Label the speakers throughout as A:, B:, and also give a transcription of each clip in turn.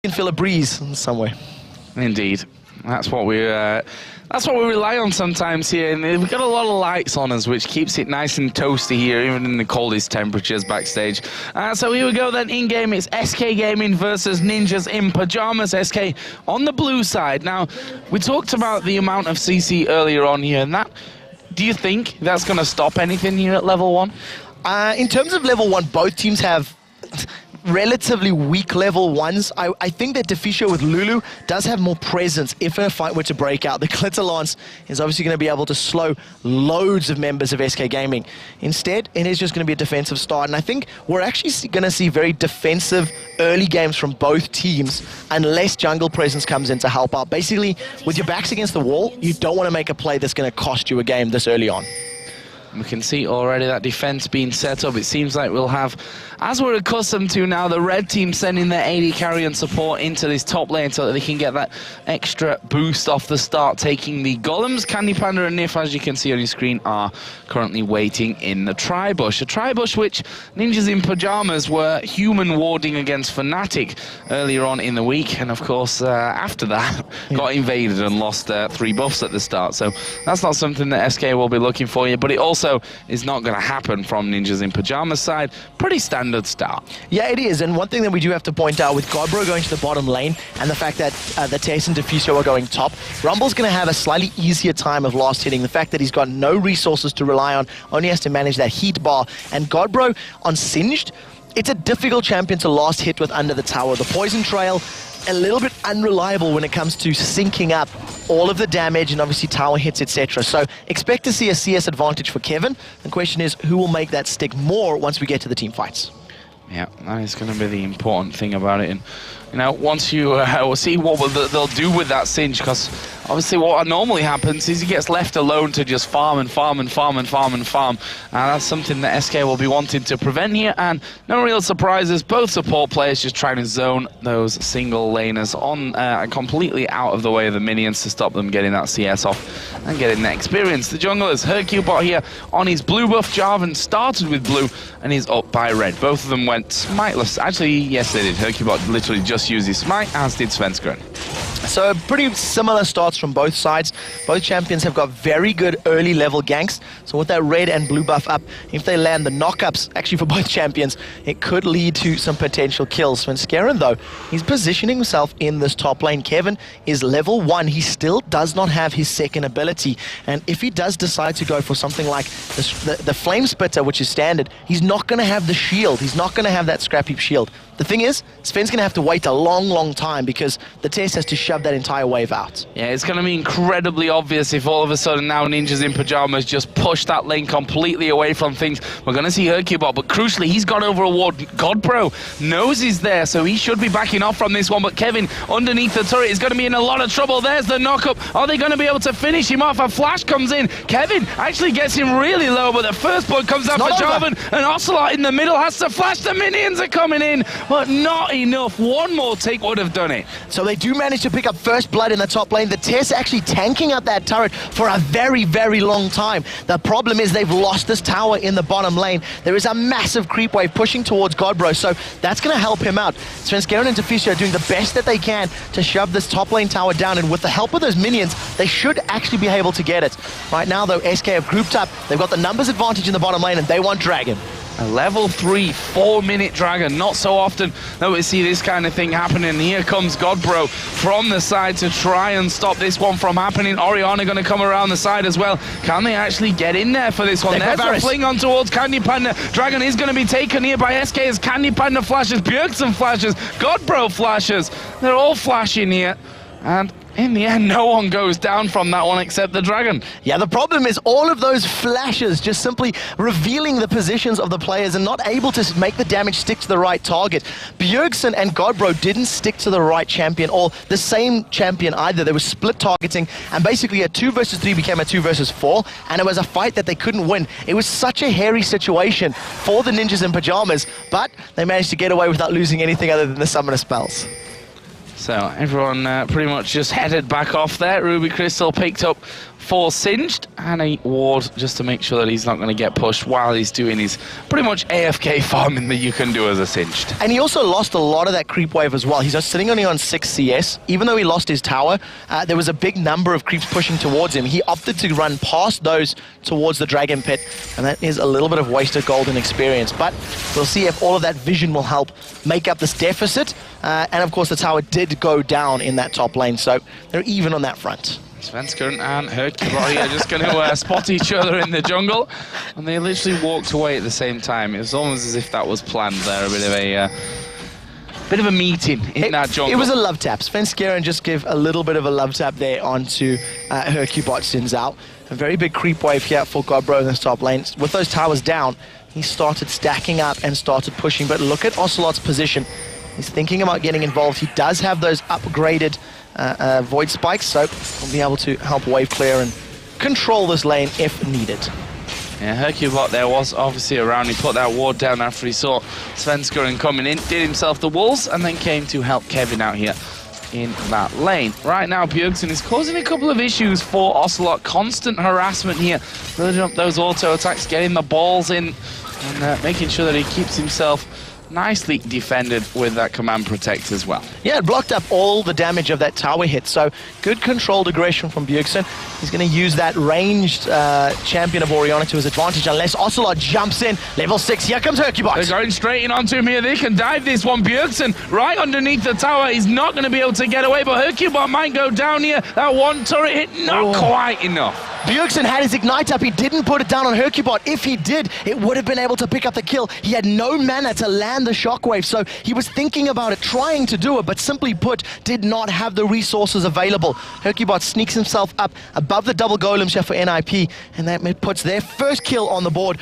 A: can feel a breeze somewhere.
B: Indeed. That's what we rely on sometimes here, and we've got a lot of lights on us, which keeps it nice and toasty here, even in the coldest temperatures backstage. So here we go then. In game, it's SK Gaming versus Ninjas in Pyjamas. SK on the blue side. Now, we talked about the amount of CC earlier on here, and that. Do you think that's going to stop anything here at level 1?
A: In terms of level 1, both teams have relatively weak level 1s. I think that Deficio with Lulu does have more presence if a fight were to break out. The Glitter Lance is obviously going to be able to slow loads of members of SK Gaming. Instead, it is just going to be a defensive start, and I think we're actually going to see very defensive early games from both teams unless jungle presence comes in to help out. Basically, with your backs against the wall, you don't want to make a play that's going to cost you a game this early on.
B: We can see already that defense being set up. It seems like we'll have, as we're accustomed to now, the red team sending their AD carry and support into this top lane so that they can get that extra boost off the start, taking the golems. Candy Panda and Nif, as you can see on your screen, are currently waiting in the Tribush. A Tribush which Ninjas in Pyjamas were human warding against Fnatic earlier on in the week, and of course after that got invaded and lost 3 buffs at the start. So that's not something that SK will be looking for you, but it also is not going to happen from Ninjas in Pyjamas side. Pretty standard start. Yeah, it is. And one thing that we do have to point out with Godbro going to the bottom lane and the fact that the Tess and Deficio are going top, Rumble's going to have a slightly easier time of last hitting. The fact that he's got no resources to rely on, only has to manage that heat bar. And Godbro on Singed, it's a difficult champion to last hit with under the tower. The poison trail, a little bit unreliable when it comes to syncing up all of the damage and obviously tower hits, etc. So expect to see a CS advantage for Kevin. The question is, who will make that stick more once we get to the team fights? Yeah, that is going to be the important thing about it. And you know, once you we'll see what they'll do with that Singe, because obviously what normally happens is he gets left alone to just farm and farm and farm and farm and farm. And that's something that SK will be wanting to prevent here. And no real surprises, both support players just trying to zone those single laners on completely out of the way of the minions to stop them getting that CS off and getting that experience. The junglers, Hercubot here on his blue buff. Jarvan started with blue and he's up by red. Both of them went smiteless. Actually, yes they did. Hercubot literally just used his smite, as did Svenskeren. So pretty similar starts from both sides. Both champions have got very good early level ganks. So with that red and blue buff up, if they land the knockups, actually for both champions, it could lead to some potential kills. Svenskeren though, he's positioning himself in this top lane. Kevin is level 1. He still does not have his second ability. And if he does decide to go for something like the Flame Spitter, which is standard, he's not going to have the shield. He's not going to have that scrap heap shield. The thing is, Sven's going to have to wait a long time because the Tess has to shove that entire wave out. Yeah, it's going to be incredibly obvious if all of a sudden now Ninjas in Pyjamas just push that lane completely away from things. We're going to see Hercubot, but crucially, he's got over a ward. Godbro knows he's there, so he should be backing off from this one, but Kevin underneath the turret is going to be in a lot of trouble. There's the knockup. Are they going to be able to finish him off? A flash comes in. Kevin actually gets him really low, but the first blood comes out for Jarvan, and Ocelot in the middle has to flash. The minions are coming in, but not enough. One more take would have done it. So they do manage to pick up first blood in the top lane. The Tess actually tanking up that turret for a very long time. The problem is they've lost this tower in the bottom lane. There is a massive creep wave pushing towards Godbro, so that's going to help him out. Svenskeren and Deficio are doing the best that they can to shove this top lane tower down, and with the help of those minions, they should actually be able to get it. Right now, though, SK have grouped up. They've got the numbers advantage in the bottom lane, and they want Dragon. A level 3, 4-minute Dragon. Not so often that we see this kind of thing happening. Here comes Godbro from the side to try and stop this one from happening. Orianna going to come around the side as well. Can they actually get in there for this one? There's a fling on towards Candy Panda. Dragon is going to be taken here by SK as Candy Panda flashes, Bjergsen flashes, Godbro flashes. They're all flashing here. And in the end, no one goes down from that one except the Dragon. Yeah, the problem is all of those flashes just simply revealing the positions of the players and not able to make the damage stick to the right target. Bjergsen and Godbro didn't stick to the right champion or the same champion either. They were split targeting, and basically a 2 versus 3 became a 2 versus 4, and it was a fight that they couldn't win. It was such a hairy situation for the Ninjas in Pyjamas, but they managed to get away without losing anything other than the summoner spells. So everyone pretty much just headed back off there. Ruby Crystal picked up for Singed, and a ward just to make sure that he's not going to get pushed while he's doing his pretty much AFK farming that you can do as a Singed.
A: And he also lost a lot of that creep wave as well. He's sitting only on 6 CS. Even though he lost his tower, there was a big number of creeps pushing towards him. He opted to run past those towards the Dragon Pit, and that is a little bit of wasted golden experience. But we'll see if all of that vision will help make up this deficit. And of course, the tower did go down in that top lane, so they're even on that front.
B: Svenskeren and Herkubot are just going to spot each other in the jungle, and they literally walked away at the same time. It was almost as if that was planned there, a bit of a meeting in that jungle.
A: It was a love tap. Svenskeren just gave a little bit of a love tap there onto Herkubot Sins out. A very big creep wave here for Godbro in this top lane. With those towers down, he started stacking up and started pushing, but look at Ocelot's position. He's thinking about getting involved. He does have those upgraded void spikes, so he'll be able to help wave clear and control this lane if needed.
B: Yeah, Herkubot there was obviously around. He put that ward down after he saw Svenskeren coming in, did himself the wolves, and then came to help Kevin out here in that lane. Right now, Bjergsen is causing a couple of issues for Ocelot. Constant harassment here, building up those auto attacks, getting the balls in, and making sure that he keeps himself nicely defended with that command protect as well.
A: Yeah, it blocked up all the damage of that tower hit, so good controlled aggression from Bjergsen. He's going to use that ranged champion of Orianna to his advantage unless Ocelot jumps in. Level 6, here comes Herkubot.
B: They're going straight in onto him here. They can dive this one. Bjergsen right underneath the tower. He's not going to be able to get away, but Herkubot might go down here. That one turret hit, not quite enough.
A: Bjergsen had his ignite up. He didn't put it down on Herkubot. If he did, it would have been able to pick up the kill. He had no mana to land the shockwave, so he was thinking about it, trying to do it, but simply put, did not have the resources available. Herkubot sneaks himself up above the double golems here for NIP, and that puts their first kill on the board.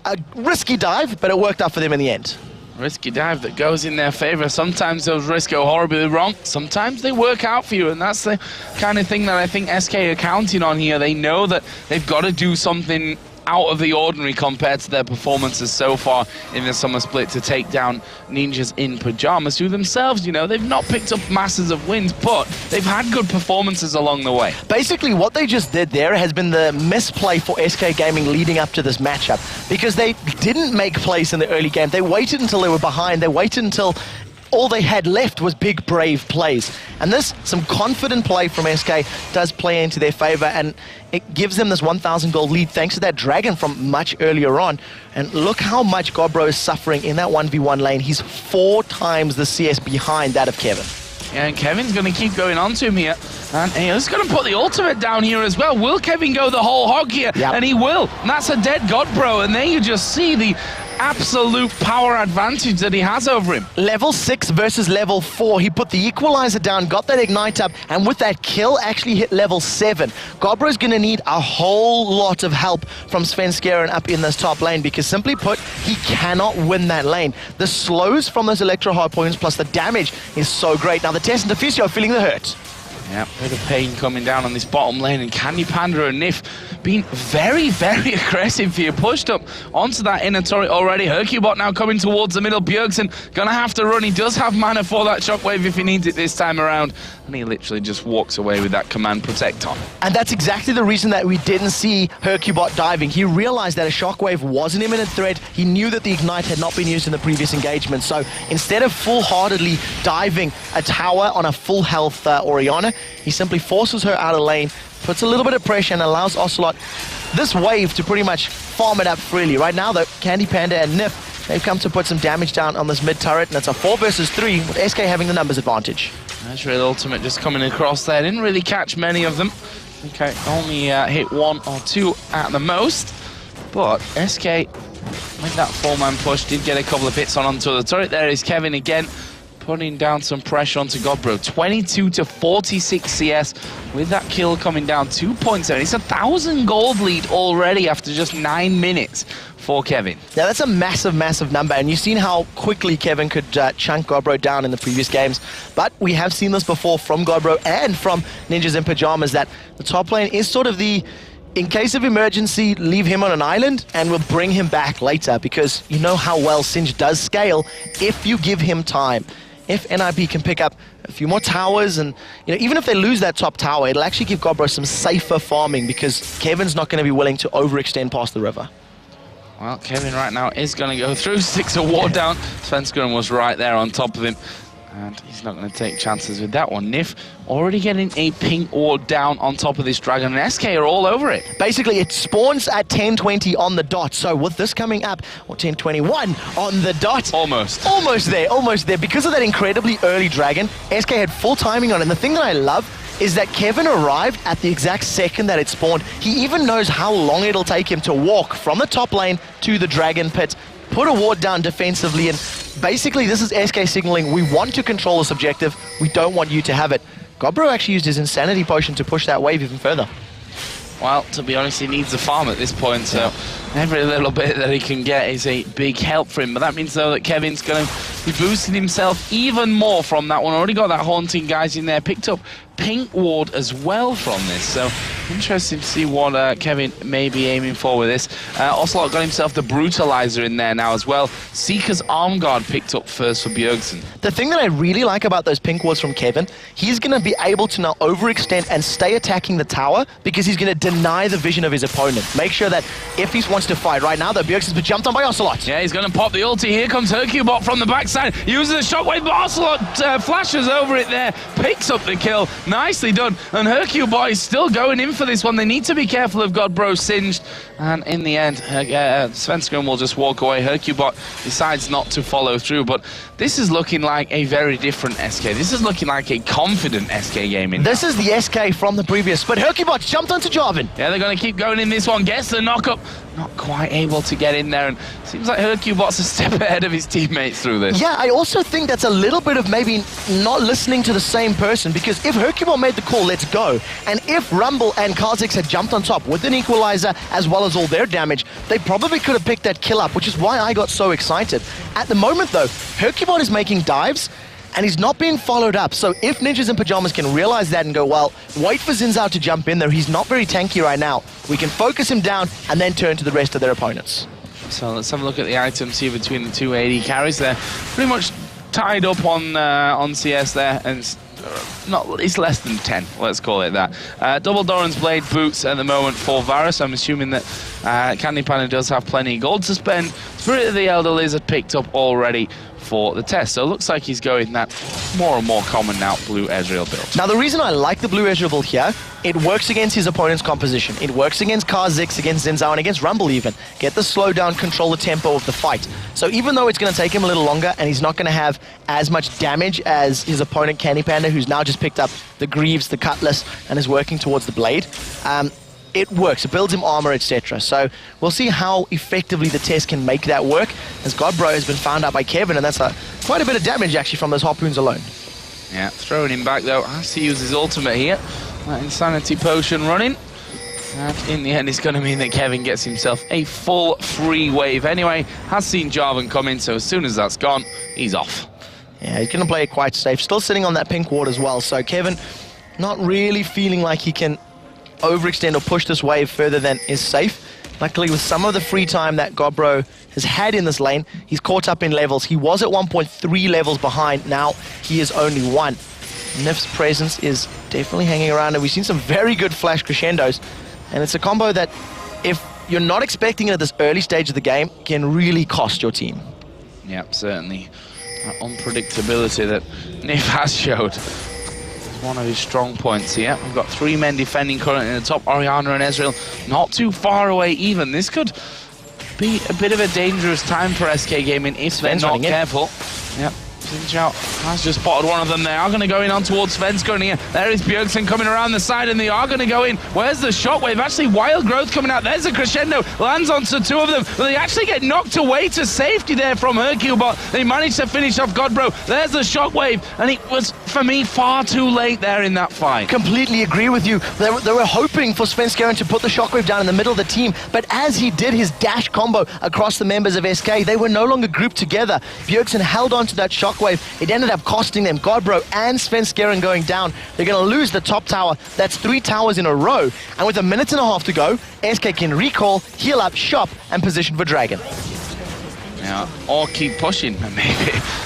A: A risky dive, but it worked out for them in the end.
B: Risky dive that goes in their favor. Sometimes those risks go horribly wrong. Sometimes they work out for you, and that's the kind of thing that I think SK are counting on here. They know that they've got to do something out of the ordinary compared to their performances so far in the summer split to take down Ninjas in Pyjamas, who themselves, you know, they've not picked up masses of wins, but they've had good performances along the way.
A: Basically, what they just did there has been the misplay for SK Gaming leading up to this matchup, because they didn't make plays in the early game. They waited until they were behind. They waited until all they had left was big, brave plays. And this, some confident play from SK, does play into their favor, and it gives them this 1,000 gold lead thanks to that dragon from much earlier on. And look how much Godbro is suffering in that 1v1 lane. He's 4 times the CS behind that of Kevin.
B: Yeah, and Kevin's going to keep going on to him here. And he's going to put the ultimate down here as well. Will Kevin go the whole hog here?
A: Yep.
B: And he will. And that's a dead Godbro. And there you just see the absolute power advantage that he has over him.
A: Level 6 versus level 4. He put the equalizer down, got that ignite up, and with that kill, actually hit level 7. Godbro's going to need a whole lot of help from Svenskeren up in this top lane, because simply put, he cannot win that lane. The slows from those electro hard points plus the damage is so great. Now the Tess and Deficio are feeling the hurt.
B: Yeah, bit of pain coming down on this bottom lane, and Candy Panda and Nif being very, very aggressive here. Pushed up onto that inner turret already. Herkubot now coming towards the middle. Bjergsen gonna have to run. He does have mana for that shockwave if he needs it this time around, and he literally just walks away with that command protect on.
A: And that's exactly the reason that we didn't see Herkubot diving. He realized that a shockwave was an imminent threat. He knew that the ignite had not been used in the previous engagement, so instead of full-heartedly diving a tower on a full health Orianna, he simply forces her out of lane, puts a little bit of pressure, and allows Ocelot this wave to pretty much farm it up freely. Right now, though, Candy Panda and Nif, they've come to put some damage down on this mid turret, and it's a 4 versus 3, with SK having the numbers advantage.
B: That's really ultimate just coming across there. Didn't really catch many of them. Okay, only hit 1 or 2 at the most. But SK, with that 4-man push, did get a couple of hits onto the turret. There is Kevin again, putting down some pressure onto Godbro. 22 to 46 CS with that kill coming down 2 points. It's 1,000 gold lead already after just 9 minutes for Kevin.
A: Now that's a massive, massive number, and you've seen how quickly Kevin could chunk Godbro down in the previous games. But we have seen this before from Godbro and from Ninjas in Pyjamas, that the top lane is sort of the, in case of emergency, leave him on an island and we'll bring him back later, because you know how well Singe does scale if you give him time. If NIP can pick up a few more towers, and even if they lose that top tower, it'll actually give Godbro some safer farming because Kevin's not going to be willing to overextend past the river.
B: Well, Kevin right now is going to go through, sticks a ward down. Svenskeren was right there on top of him, and he's not going to take chances with that one. Nif already getting a pink ward down on top of this dragon, and SK are all over it.
A: Basically, it spawns at 10:20 on the dot, so with this coming up, or 10:21 on the dot.
B: Almost.
A: Almost there. Because of that incredibly early dragon, SK had full timing on it, and the thing that I love is that Kevin arrived at the exact second that it spawned. He even knows how long it'll take him to walk from the top lane to the dragon pit, put a ward down defensively, and basically this is SK signaling, we want to control this objective, we don't want you to have it. Godbro actually used his insanity potion to push that wave even further.
B: Well, to be honest, he needs a farm at this point, so every little bit that he can get is a big help for him. But that means, though, that Kevin's going to be boosting himself even more from that one. Already got that haunting guys in there, picked up pink ward as well from this. So interesting to see what Kevin may be aiming for with this. Ocelot got himself the brutalizer in there now as well. Seeker's arm guard picked up first for Bjergsen.
A: The thing that I really like about those pink wards from Kevin, he's going to be able to now overextend and stay attacking the tower because he's going to deny the vision of his opponent. Make sure that if he wants to fight right now, though, Bjergsen's been jumped on by Ocelot.
B: Yeah, he's going to pop the ulti. Here comes Hercubot from the backside. Uses the shockwave, but Ocelot flashes over it there. Picks up the kill. Nicely done. And Hercubot is still going in for this one. They need to be careful of Godbro singed. And in the end, Svenskeren will just walk away. Hercubot decides not to follow through. But this is looking like a very different SK. This is looking like a confident SK gaming.
A: This is the SK from the previous, but Hercubot jumped onto Jarvan.
B: Yeah, they're going to keep going in this one. Gets the knock-up. Not quite able to get in there, and seems like Hercubot's a step ahead of his teammates through this.
A: Yeah, I also think that's a little bit of maybe not listening to the same person, because if Hercubot made the call, let's go, and if Rumble and Kha'Zix had jumped on top with an equalizer as well as all their damage, they probably could have picked that kill up, which is why I got so excited. At the moment, though, Hercubot is making dives, and he's not being followed up. So if Ninjas in Pyjamas can realize that and go, well, wait for Xin Zhao to jump in there, he's not very tanky right now, we can focus him down and then turn to the rest of their opponents.
B: So let's have a look at the items here between the two AD carries there. Pretty much tied up on CS there, and it's less than 10, let's call it that. Double Doran's Blade boots at the moment for Varus. I'm assuming that Candy Panda does have plenty of gold to spend. Spirit of the Elder Lizard picked up already for the test, so it looks like he's going that more and more common now blue Ezreal build.
A: Now the reason I like the blue Ezreal build here, it works against his opponent's composition. It works against Kha'Zix, against Xin Zhao, and against Rumble even. Get the slowdown, control the tempo of the fight. So even though it's going to take him a little longer and he's not going to have as much damage as his opponent Candy Panda, who's now just picked up the Greaves, the Cutlass, and is working towards the Blade, it works. It builds him armor, etc. So we'll see how effectively the test can make that work, as Godbro has been found out by Kevin, and that's quite a bit of damage actually from those harpoons alone.
B: Yeah, throwing him back though. Has to use his ultimate here. That insanity potion running. And in the end, it's going to mean that Kevin gets himself a full free wave. Anyway, has seen Jarvan come in, so as soon as that's gone, he's off.
A: Yeah, he's going to play it quite safe. Still sitting on that pink ward as well, so Kevin not really feeling like he can overextend or push this wave further than is safe. Luckily, with some of the free time that Godbro has had in this lane, he's caught up in levels. He was at 1.3 levels behind. Now he is only 1. Nif's presence is definitely hanging around, and we've seen some very good flash crescendos. And it's a combo that, if you're not expecting it at this early stage of the game, can really cost your team.
B: Yep, certainly. That unpredictability that Nif has showed one of his strong points here. We've got 3 men defending currently in the top. Orianna and Ezreal not too far away even. This could be a bit of a dangerous time for SK Gaming if they're not careful. Yep. Xin Zhao has just spotted one of them. They are going to go in on towards Svenskeren here. There is Bjergsen coming around the side, and they are going to go in. Where's the shockwave? Actually, Wild Growth coming out. There's a crescendo. Lands onto 2 of them. But they actually get knocked away to safety there from Hercubot. They managed to finish off Godbro. There's the shockwave, and it was, for me, far too late there in that fight.
A: Completely agree with you. They were hoping for Svenskeren to put the shockwave down in the middle of the team, but as he did his dash combo across the members of SK, they were no longer grouped together. Bjergsen held on to that shockwave. It ended up costing them Godbro and Svenskeren going down. They're going to lose the top tower. That's 3 towers in a row. And with 1.5 minutes to go, SK can recall, heal up, shop, and position for Dragon.
B: Yeah, Yeah, or keep pushing, maybe.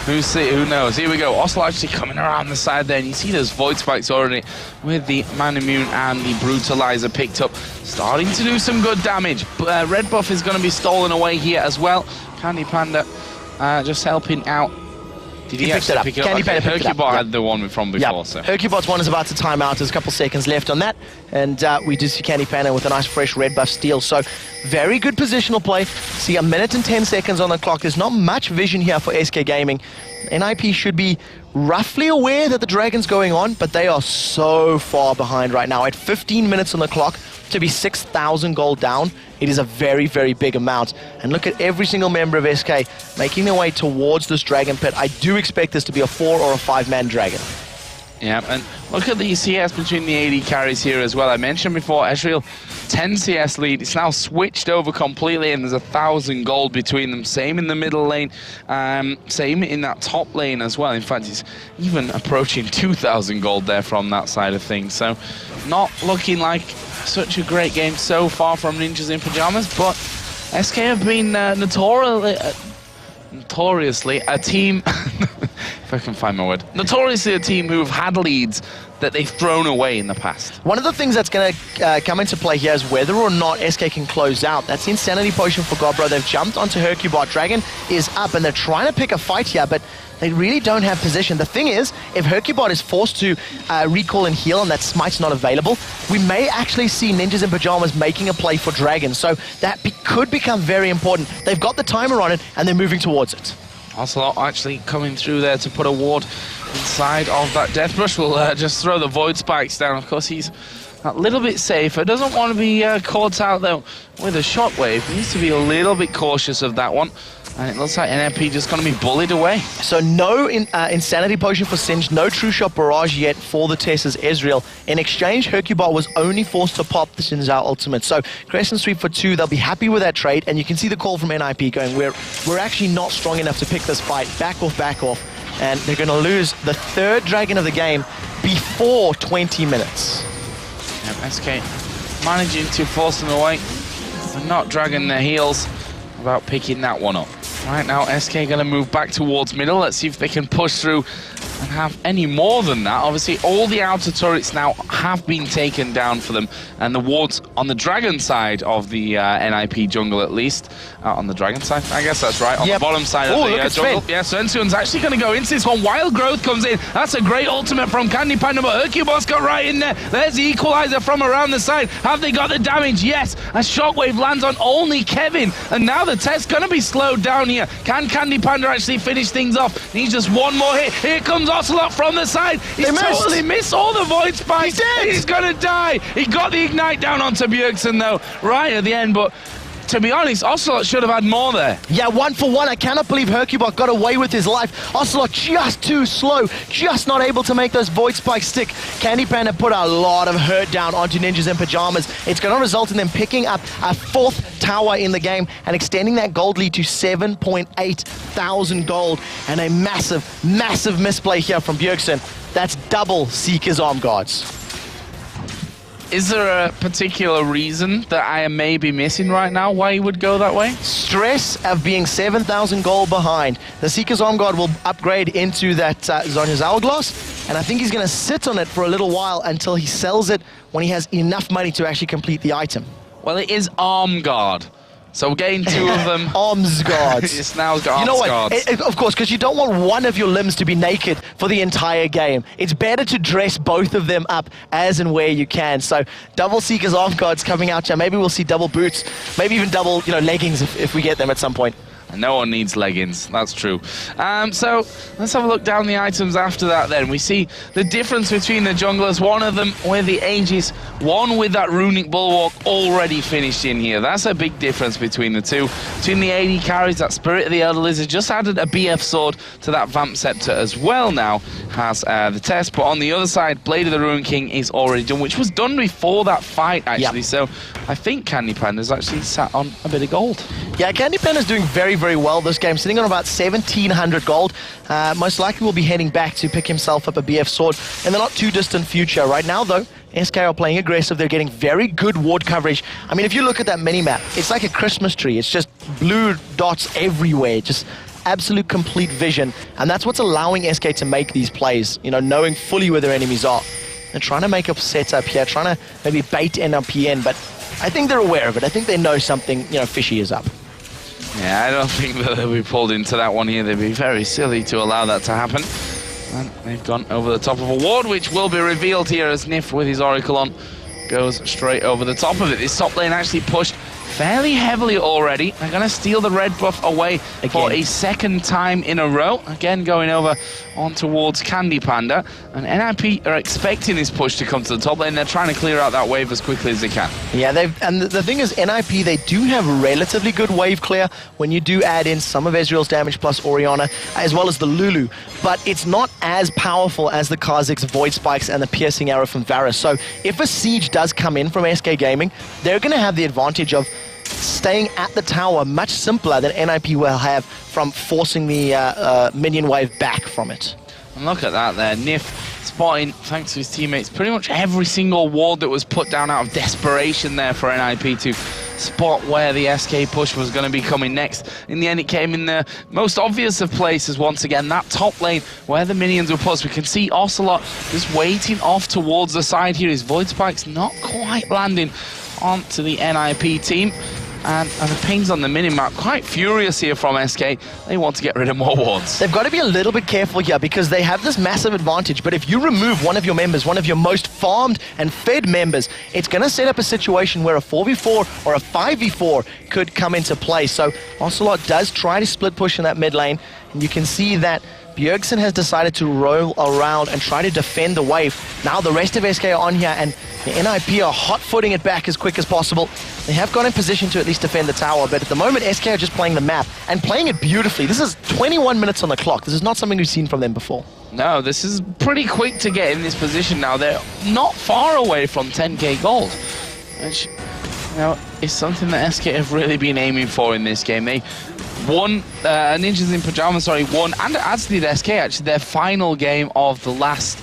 B: Who knows? Here we go. Oslo actually coming around the side there, and you see those Void Spikes already with the Man Immune and the Brutalizer picked up, starting to do some good damage. Red buff is going to be stolen away here as well. Candy Panda just helping out. Did he actually pick it up?
A: Candy Panda picked it up.
B: Hercubot had the one from before. So
A: Hercubot's one is about to time out. There's a couple seconds left on that. And we do see Candy Panda with a nice fresh red buff steal. So very good positional play. See 1 minute and 10 seconds on the clock. There's not much vision here for SK Gaming. NIP should be roughly aware that the Dragon's going on, but they are so far behind right now. At 15 minutes on the clock, to be 6,000 gold down, it is a very, very big amount. And look at every single member of SK making their way towards this Dragon Pit. I do expect this to be a 4 or a 5-man Dragon.
B: Yeah, and look at the CS between the AD carries here as well. I mentioned before, Ezreal 10 CS lead. It's now switched over completely, and there's 1,000 gold between them. Same in the middle lane, same in that top lane as well. In fact, it's even approaching 2,000 gold there from that side of things. So not looking like such a great game so far from Ninjas in Pyjamas, but SK have been notoriously a team if I can find my word, notoriously a team who have had leads that they've thrown away in the past.
A: One of the things that's going to come into play here is whether or not SK can close out. That's the Insanity Potion for Gobro. They've jumped onto Hercubot. Dragon is up, and they're trying to pick a fight here, but they really don't have position. The thing is, if Hercubot is forced to recall and heal and that Smite's not available, we may actually see Ninjas in Pyjamas making a play for Dragon. So that could become very important. They've got the timer on it, and they're moving towards it.
B: Ocelot actually coming through there to put a ward inside of that Death Brush. Will just throw the Void Spikes down. Of course, he's a little bit safer. Doesn't want to be caught out, though, with a Shockwave. He needs to be a little bit cautious of that one. And it looks like NMP just going to be bullied away.
A: So no Insanity Potion for Singe, no True Shot Barrage yet for the Tessa's Ezreal. In exchange, Hercubot was only forced to pop the Singe ultimate. So Crescent Sweep for 2, they'll be happy with that trade. And you can see the call from NIP going, we're actually not strong enough to pick this fight. Back off, back off. And they're going to lose the 3rd Dragon of the game before 20 minutes.
B: Yep, SK managing to force them away and not dragging their heels about picking that one up. Right now, SK going to move back towards middle. Let's see if they can push through and have any more than that. Obviously, all the outer turrets now have been taken down for them, and the wards on the Dragon side of the NIP jungle, at least. On the Dragon side, I guess that's right. On the bottom side of the jungle. Yeah, so Ensuion's actually going to go into this one. Wild Growth comes in. That's a great ultimate from Candy Panda, but Hercubot's got right in there. There's the equalizer from around the side. Have they got the damage? Yes. A Shockwave lands on only Kevin, and now the test's going to be slowed down here. Can Candy Panda actually finish things off? Needs just one more hit. Here comes Ocelot from the side. He's totally missed all the Void Spikes. He's going to die. He got the Ignite down onto Bjergsen, though, right at the end, but to be honest, Ocelot should have had more there. Yeah, 1 for 1. I cannot believe Hercubot got away with his life. Ocelot just too slow, just not able to make those Void Spikes stick. Candy Panda put a lot of hurt down onto Ninjas in Pyjamas. It's going to result in them picking up a 4th tower in the game and extending that gold lead to 7,800 gold. And a massive, massive misplay here from Bjergsen. That's double Seeker's Arm Guards. Is there a particular reason that I am maybe missing right now why he would go that way?
A: Stress of being 7,000 gold behind. The Seeker's Arm Guard will upgrade into that Zonya's Hourglass, and I think he's going to sit on it for a little while until he sells it when he has enough money to actually complete the item.
B: Well, it is Arm Guard. So we're getting 2 of them.
A: Arms guards.
B: It's now got arms guards.
A: Of course, because you don't want one of your limbs to be naked for the entire game. It's better to dress both of them up as and where you can. So double Seeker's Arm Guards coming out here. Maybe we'll see double boots. Maybe even double, leggings if we get them at some point.
B: And no one needs leggings, that's true. So let's have a look down the items after that then. We see the difference between the junglers. One of them with the Aegis, one with that Runic Bulwark already finished in here. That's a big difference between the two. Between the AD carries, that Spirit of the Elder Lizard just added a BF sword to that Vamp Scepter as well now. Has the test, but on the other side, Blade of the Ruin King is already done, which was done before that fight actually. Yep. So I think Candy Panda's actually sat on a bit of gold. Yeah, Candy Panda's doing very, very well this game, sitting on about 1,700 gold. Most likely will be heading back to pick himself up a BF sword in the not too distant future. Right now, though, SK are playing aggressive. They're getting very good ward coverage. I mean, if you look at that mini-map, it's like a Christmas tree. It's just
A: blue dots everywhere, just absolute complete vision. And that's what's allowing SK to make these plays, you know, knowing fully where their enemies are. They're trying to make a setup here, trying to maybe bait NIP in, but I think they're aware of it. I think they know something, you know, fishy is up.
B: Yeah, I don't think that they'll be pulled into that one here. They'd be very silly to allow that to happen. And they've gone over the top of a ward, which will be revealed here as Nif with his Oracle on goes straight over the top of it. This top lane actually pushed fairly heavily already. They're going to steal the red buff away for a second time in a row. Again, going over on towards Candy Panda. And NIP are expecting this push to come to the top lane. They're trying to clear out that wave as quickly as they can.
A: Yeah, and the thing is, NIP, they do have relatively good wave clear when you do add in some of Ezreal's damage plus Orianna, as well as the Lulu. But it's not as powerful as the Kha'Zix's Void Spikes and the Piercing Arrow from Varus. So if a siege does come in from SK Gaming, they're going to have the advantage of staying at the tower much simpler than NIP will have from forcing the minion wave back from it.
B: And look at that there, Nif spotting, thanks to his teammates, pretty much every single ward that was put down out of desperation there for NIP to spot where the SK push was going to be coming next. In the end, it came in the most obvious of places once again, that top lane where the minions were put. We can see Ocelot just waiting off towards the side here. His Void Spike's not quite landing onto the NIP team. And the pings on the minimap, quite furious here from SK. They want to get rid of more wards. They've got
A: to be a little bit careful here because they have this massive advantage. But if you remove one of your members, one of your most farmed and fed members, it's going to set up a situation where a 4v4 or a 5v4 could come into play. So Ocelot does try to split push in that mid lane. And you can see that Bjergsen has decided to roll around and try to defend the wave. Now the rest of SK are on here, and the NIP are hot-footing it back as quick as possible. They have got in position to at least defend the tower, but at the moment SK are just playing the map and playing it beautifully. This is 21 minutes on the clock. This is not something we've seen from them before.
B: No, this is pretty quick to get in this position now. They're not far away from 10k gold, which, you know, is something that SK have really been aiming for in this game. They won, Ninjas in Pyjamas, won, and as did SK actually, their final game of the last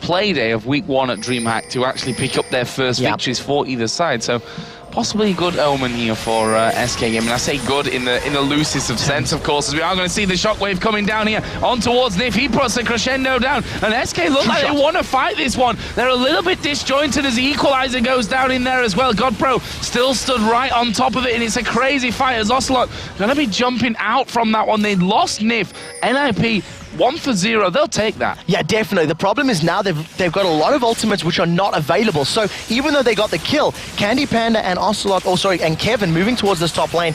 B: play day of week 1 at DreamHack to actually pick up their first victories for either side. So possibly a good omen here for SK Gaming. I say good in the loosest of sense, of course, as we are going to see the shockwave coming down here on towards Nif. He puts the crescendo down, and SK look like they want to fight this one. They're a little bit disjointed as the equalizer goes down in there as well. GodPro still stood right on top of it, and it's a crazy fight as Ocelot going to be jumping out from that one. They lost Nif. NIP 1 for 0, they'll take that. Yeah, definitely. The problem is now they've got a lot of ultimates which are not available. So even though they got the kill, Candy Panda and Ocelot, and Kevin moving towards this top lane,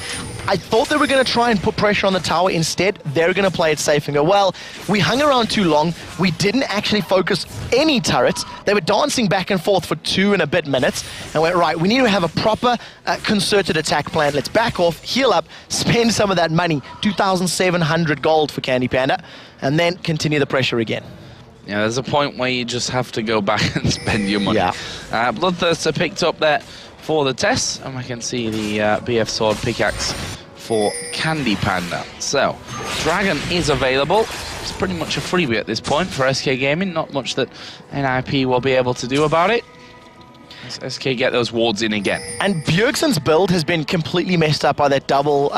B: I thought they were going to try and put pressure on the tower. Instead, they're going to play it safe and go, well, we hung around too long. We didn't actually focus any turrets. They were dancing back and forth for 2 and a bit minutes. And went, right, we need to have a proper concerted attack plan. Let's back off, heal up, spend some of that money. 2,700 gold for Candy Panda. And then continue the pressure again. Yeah, there's a point where you just have to go back and spend your money. Yeah. Bloodthirster picked up there for the test, and we can see the BF Sword pickaxe for Candy Panda. So, Dragon is available. It's pretty much a freebie at this point for SK Gaming. Not much that NIP will be able to do about it. As SK get those wards in again. And Bjergsen's build has been completely messed up by that double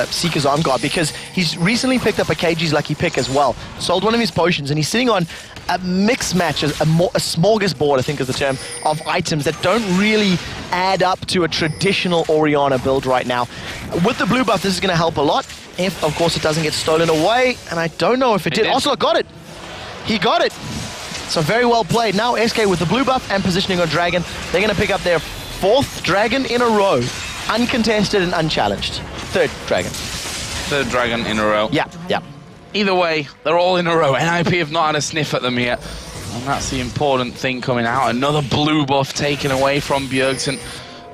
B: Seeker's Arm Guard, because he's recently picked up a KG's Lucky Pick as well. Sold one of his potions, and he's sitting on a mix match, a smorgasbord, I think is the term, of items that don't really add up to a traditional Orianna build right now. With the blue buff, this is going to help a lot, if, of course, it doesn't get stolen away, and I don't know if it did. Also got it! He got it! So very well played. Now SK with the blue buff and positioning on Dragon, they're going to pick up their 4th Dragon in a row, uncontested and unchallenged. 3rd Dragon. 3rd Dragon in a row. Yeah, yeah. Either way, they're all in a row. NIP have not had a sniff at them yet. And that's the important thing coming out. Another blue buff taken away from Bjergsen.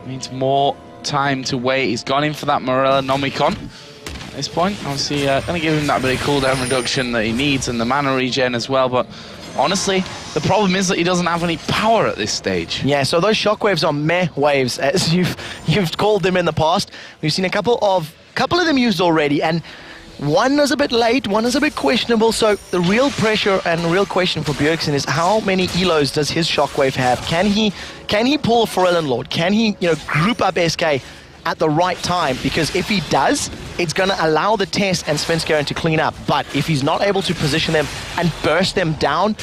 B: Needs more time to wait. He's gone in for that Morella Nomicon at this point. Obviously, going to give him that bit of cooldown reduction that he needs and the mana regen as well. But honestly, the problem is that he doesn't have any power at this stage. Yeah, so those shockwaves are meh waves, as you've called them in the past. We've seen a couple of them used already, and one is a bit late, one is a bit questionable. So the real pressure and the real question for Bjergsen is how many elos does his shockwave have? Can he pull a Forellan Lord? Can he, group up SK
A: at the right time, because if he does, it's going to allow the Test and Svenskeren to clean up. But if he's not able to position them and burst them down,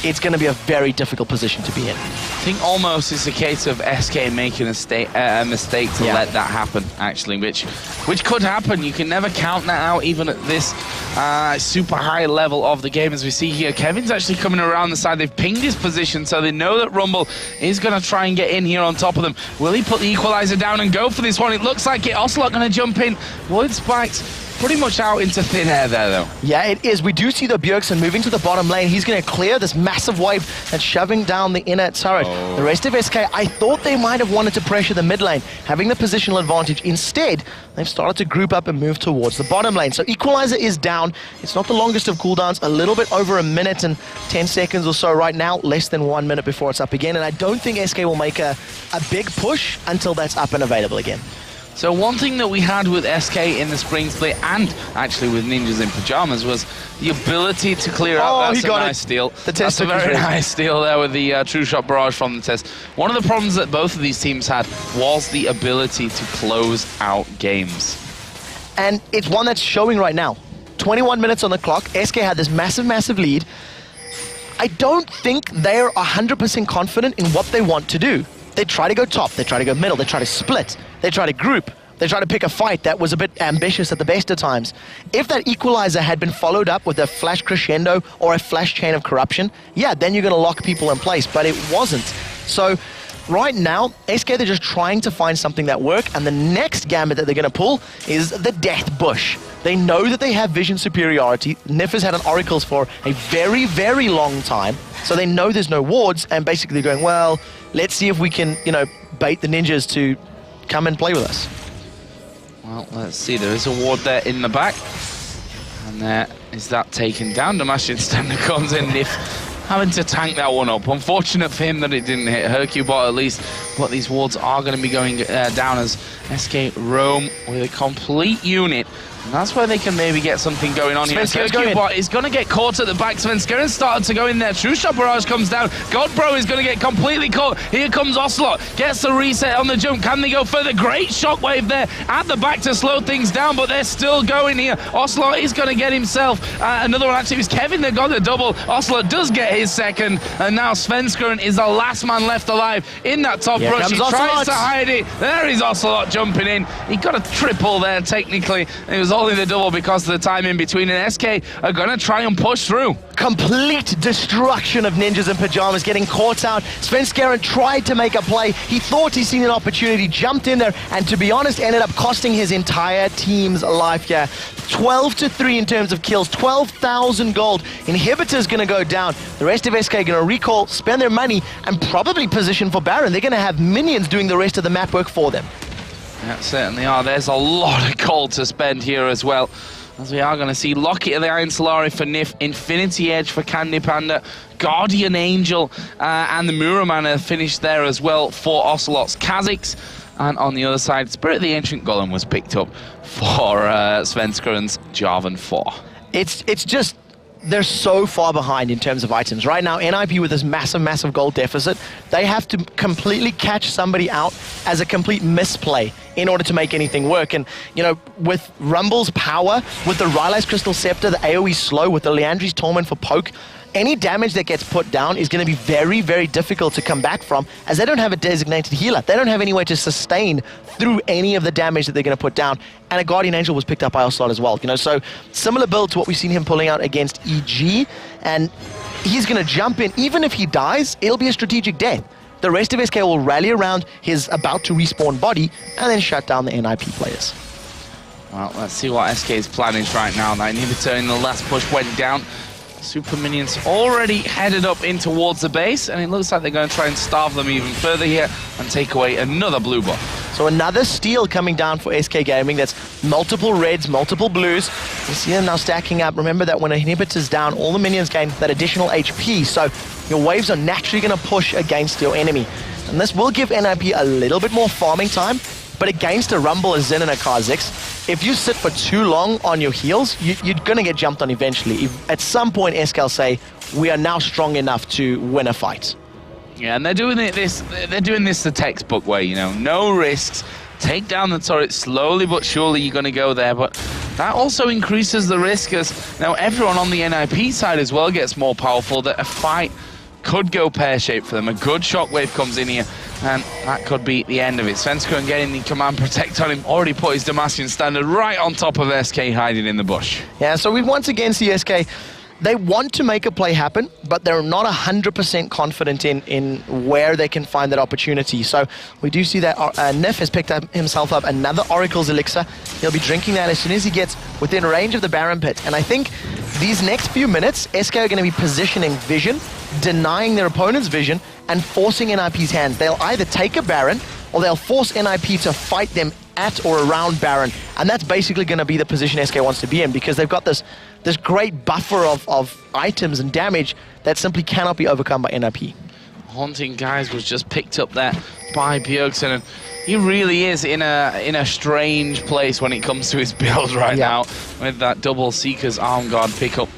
A: it's going to be a very difficult position to be in.
B: I think almost it's a case of SK making a mistake to let that happen, actually, which could happen. You can never count that out, even at this super high level of the game. As we see here, Kevin's actually coming around the side. They've pinged his position, so they know that Rumble is going to try and get in here on top of them. Will he put the equalizer down and go for this one? It looks like it. Ocelot going to jump in. Wood Spikes pretty much out into thin air there, though. Yeah, it is. We do see the Bjergsen moving to the bottom lane. He's going to clear this massive wave and shoving down the inner turret. The rest of SK, I thought they might have wanted to pressure the mid lane, having the positional advantage. Instead, they've started to group up and move towards the bottom lane. So Equalizer is down. It's not the longest of cooldowns, a little bit over a minute and 10 seconds or so right now, less than 1 minute before it's up again. And I don't think SK will make a big push until that's up and available again. So one thing that we had with SK in the spring split, and actually with Ninjas in Pyjamas, was the ability to clear out. That's a nice steal. That's a very nice steal there with the true shot barrage from the Test. One of the problems that both of these teams had was the ability to close out games.
A: And it's one that's showing right now. 21 minutes on the clock. SK had this massive lead. I don't think they're 100% confident in what they want to do. They try to go top, they try to go middle, they try to split, they try to group, they try to pick a fight that was a bit ambitious at the best of times. If that equalizer had been followed up with a flash crescendo or a flash chain of corruption, yeah, then you're going to lock people in place, but it wasn't. So right now, SK, they're just trying to find something that works, and the next gambit that they're going to pull is the Death Bush. They know that they have vision superiority. Nif has had an Oracles for a very long time, so they know there's no wards, and basically going, well, let's see if we can, you know, bait the Ninjas to come and play with us.
B: Well, let's see. There is a ward there in the back, and there is that taken down. Damash instead comes in. Nif having to tank that one up. Unfortunate for him that it didn't hit Hercubot at least, but these wards are going to be going down as SK roam with a complete unit. And that's where they can maybe get something going on here. Hercubot is going to get caught at the back. Svenskeren started to go in there. True Shot Barrage comes down. Godbro is going to get completely caught. Here comes Ocelot. Gets the reset on the jump. Can they go further? Great shockwave there at the back to slow things down, but they're still going here. Ocelot is going to get himself another one. Actually, it was Kevin that got the double. Ocelot does get his second, and now Svenskeren is the last man left alive in that top rush. He tries to hide it. There is Ocelot jumping in. He got a triple there, technically. It was only the double because of the time in between, and SK are going to try and push through.
A: Complete destruction of Ninjas in Pyjamas, getting caught out. Svenskeren tried to make a play. He thought he seen an opportunity, jumped in there, and to be honest, ended up costing his entire team's life here. 12-3 in terms of kills, 12,000 gold. Inhibitor's going to go down. The rest of SK are going to recall, spend their money, and probably position for Baron. They're going to have minions doing the rest of the map work for them.
B: Yeah, certainly are. There's a lot of gold to spend here as well, as we are going to see Locket of the Iron Solari for Nif, Infinity Edge for Candy Panda, Guardian Angel, and the Muramana finished there as well for Ocelot's Kha'Zix. And on the other side, Spirit of the Ancient Golem was picked up for Svenskeren's Jarvan 4.
A: It's just, they're so far behind in terms of items. Right now, NIP with this massive gold deficit, they have to completely catch somebody out as a complete misplay in order to make anything work. And, you know, with Rumble's power, with the Rylai's Crystal Scepter, the AoE slow, with the Leandri's Torment for poke, any damage that gets put down is going to be very difficult to come back from, as they don't have a designated healer. They don't have any way to sustain through any of the damage that they're going to put down. And a Guardian Angel was picked up by Ocelot as well. You know, so similar build to what we've seen him pulling out against EG, and he's going to jump in. Even if he dies, it'll be a strategic death. The rest of SK will rally around his about to respawn body and then shut down the NIP players.
B: Well, let's see what SK's plan is right now. That inhibitor in the last push went down. Super minions already headed up in towards the base, and it looks like they're going to try and starve them even further here and take away another blue buff.
A: So another steal coming down for SK Gaming. That's multiple reds, multiple blues. You see them now stacking up. Remember that when a inhibitor's down, all the minions gain that additional HP, so your waves are naturally going to push against your enemy. And this will give NIP a little bit more farming time, but against a Rumble, a Zen, and a Kha'Zix, if you sit for too long on your heels, you're going to get jumped on eventually. At some point, SK will say, we are now strong enough to win a fight.
B: Yeah, and they're doing this the textbook way, you know, no risks, take down the turret slowly but surely. You're going to go there, but that also increases the risk as now everyone on the NIP side as well gets more powerful, that a fight could go pear-shaped for them. A good shockwave comes in here, and that could be the end of it. Svenskeren getting the command protect on him, already put his Demacian standard right on top of SK hiding in the bush.
A: Yeah, so we once again see SK, they want to make a play happen, but they're not 100% confident in where they can find that opportunity. So we do see that Nif has picked himself up another Oracle's Elixir. He'll be drinking that as soon as he gets within range of the Baron pit. And I think these next few minutes, SK are going to be positioning vision, denying their opponent's vision, and forcing NIP's hands. They'll either take a Baron, or they'll force NIP to fight them at or around Baron. And that's basically going to be the position SK wants to be in, because they've got this great buffer of items and damage that simply cannot be overcome by NIP.
B: Haunting Guys was just picked up there by Bjergsen, and he really is in a strange place when it comes to his build right now, with that double Seeker's Arm Guard pickup.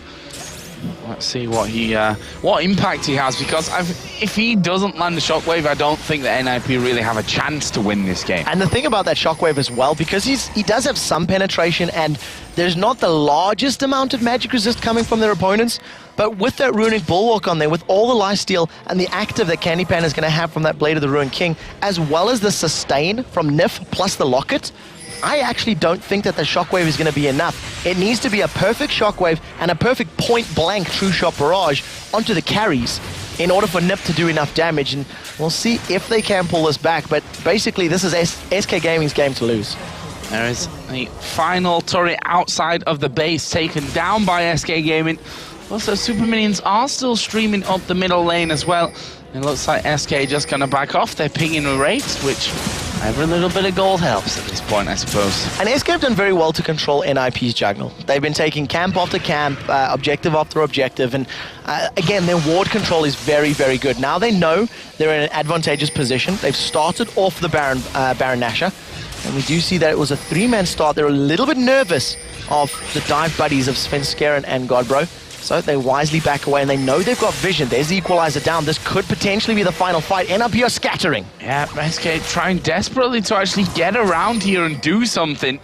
B: Let's see what impact he has, because if he doesn't land the Shockwave, I don't think that NIP really have a chance to win this game. And
A: the thing about that Shockwave as well, because he does have some penetration, and there's not the largest amount of magic resist coming from their opponents, but with that Runic Bulwark on there, with all the lifesteal and the active that Candypan is going to have from that Blade of the Ruined King, as well as the sustain from Nif plus the Locket, I actually don't think that the Shockwave is going to be enough. It needs to be a perfect Shockwave and a perfect point-blank True Shot Barrage onto the carries in order for Nip to do enough damage, and we'll see if they can pull this back, but basically this is SK Gaming's game to lose.
B: There is the final turret outside of the base taken down by SK Gaming. Also, Super Minions are still streaming up the middle lane as well. It looks like SK just going to back off. They're pinging a rate, which every little bit of gold helps at this point, I suppose.
A: And SK have done very well to control NIP's Juggle. They've been taking camp after camp, objective after objective, and again, their ward control is very, very good. Now they know they're in an advantageous position. They've started off the Baron Nashor, and we do see that it was a 3-man start. They're a little bit nervous of the dive buddies of Svenskeren and Godbro. So they wisely back away, and they know they've got vision. There's the equalizer down. This could potentially be the final fight. NIP are scattering.
B: Yeah, SK trying desperately to actually get around here and do something.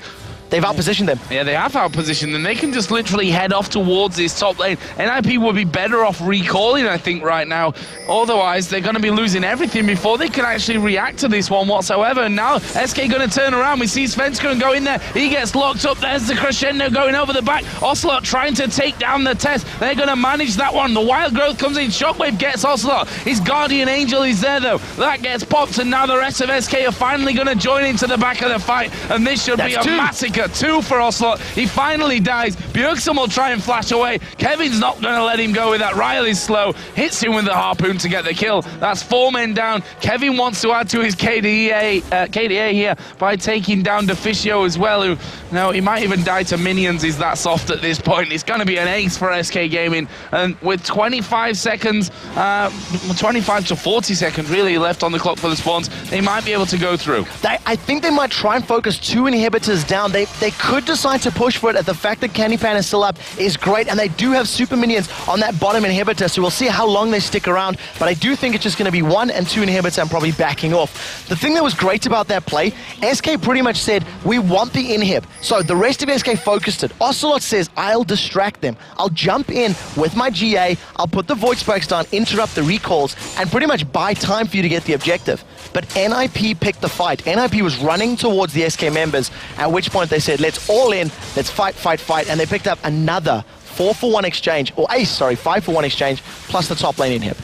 A: They've outpositioned them.
B: Yeah, they have outpositioned them. They can just literally head off towards this top lane. NIP would be better off recalling, I think, right now. Otherwise, they're going to be losing everything before they can actually react to this one whatsoever. And now, SK going to turn around. We see Svenskeren go in there. He gets locked up. There's the crescendo going over the back. Ocelot trying to take down the test. They're going to manage that one. The Wild Growth comes in. Shockwave gets Ocelot. His Guardian Angel is there, though. That gets popped, and now the rest of SK are finally going to join into the back of the fight. And this should be a massacre. 2 for Ocelot. He finally dies. Bjergsen will try and flash away. Kevin's not going to let him go with that. Riley's slow. Hits him with the harpoon to get the kill. That's 4 men down. Kevin wants to add to his KDA here by taking down Deficio as well, who, no, he might even die to minions. He's that soft at this point. It's going to be an ace for SK Gaming. And with 25 seconds, 25 to 40 seconds really left on the clock for the spawns, they might be able to go through.
A: I think they might try and focus 2 inhibitors down. They could decide to push for it. The fact that Candypan is still up is great, and they do have super minions on that bottom inhibitor, so we'll see how long they stick around, but I do think it's just going to be 1 and 2 inhibitors and probably backing off. The thing that was great about that play, SK pretty much said, we want the inhib, so the rest of SK focused it. Ocelot says, I'll distract them. I'll jump in with my GA, I'll put the Void Spikes down, interrupt the recalls, and pretty much buy time for you to get the objective. But NIP picked the fight. NIP was running towards the SK members, at which point they said, let's all in, let's fight, fight, fight, and they picked up another 4-for-1 exchange, or 5-for-1 exchange, plus the top lane inhib.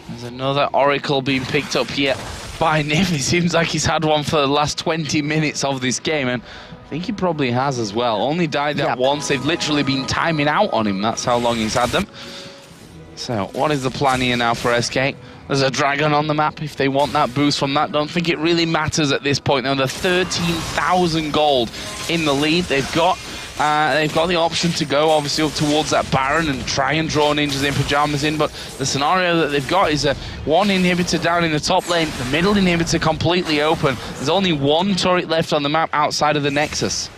B: There's another Oracle being picked up here by Nif. It seems like he's had one for the last 20 minutes of this game, and I think he probably has as well. Only died that once. They've literally been timing out on him. That's how long he's had them. So, what is the plan here now for SK? There's a dragon on the map if they want that boost from that. Don't think it really matters at this point. Now, they're 13,000 gold in the lead. They've got the option to go, obviously, up towards that Baron and try and draw ninjas in, Pyjamas in, but the scenario that they've got is a 1 inhibitor down in the top lane, the middle inhibitor completely open. There's only 1 turret left on the map outside of the Nexus.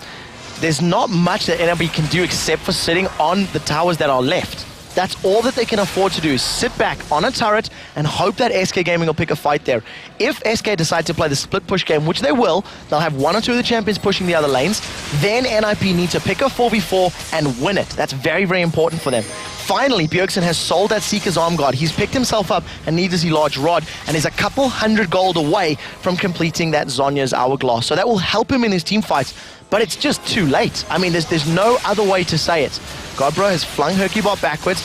A: There's not much that NLB can do except for sitting on the towers that are left. That's all that they can afford to do, is sit back on a turret and hope that SK Gaming will pick a fight there. If SK decide to play the split push game, which they will, they'll have one or two of the champions pushing the other lanes, then NIP need to pick a 4v4 and win it. That's very, very important for them. Finally, Bjergsen has sold that Seeker's Arm Guard. He's picked himself up and needs a large rod, and is a couple hundred gold away from completing that Zonya's Hourglass. So that will help him in his team fights, but it's just too late. I mean, there's no other way to say it. Godbro has flung Hercubot backwards.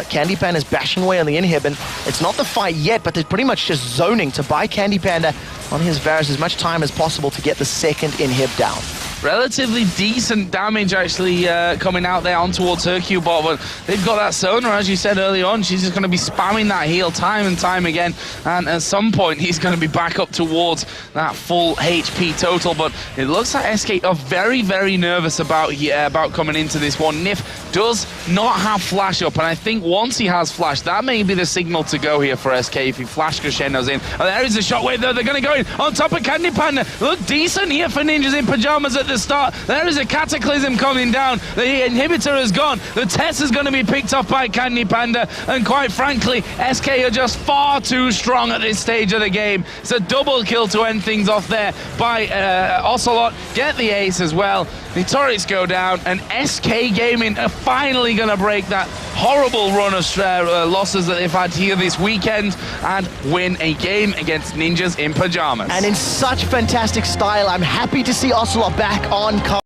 A: Candy Panda is bashing away on the inhib, and it's not the fight yet, but they're pretty much just zoning to buy Candy Panda on his Varus as much time as possible to get the second inhib down.
B: Relatively decent damage actually coming out there on towards Hercubot, but they've got that Sona, as you said early on. She's just going to be spamming that heal time and time again, and at some point he's going to be back up towards that full HP total. But it looks like SK are very, very nervous about coming into this one. Nif does not have flash up, and I think once he has flash, that may be the signal to go here for SK if he flash Crescendo's in. And there is a shockwave though, they're going to go in on top of Candy Panda. Look decent here for Ninjas in Pyjamas at the start. There is a Cataclysm coming down. The inhibitor is gone. The Tess is going to be picked off by Candy Panda, and quite frankly, SK are just far too strong at this stage of the game. It's a double kill to end things off there by Ocelot. Get the ace as well. The turrets go down, and SK Gaming are finally going to break that horrible run of losses that they've had here this weekend and win a game against Ninjas in Pyjamas.
A: And in such fantastic style, I'm happy to see Ocelot back on.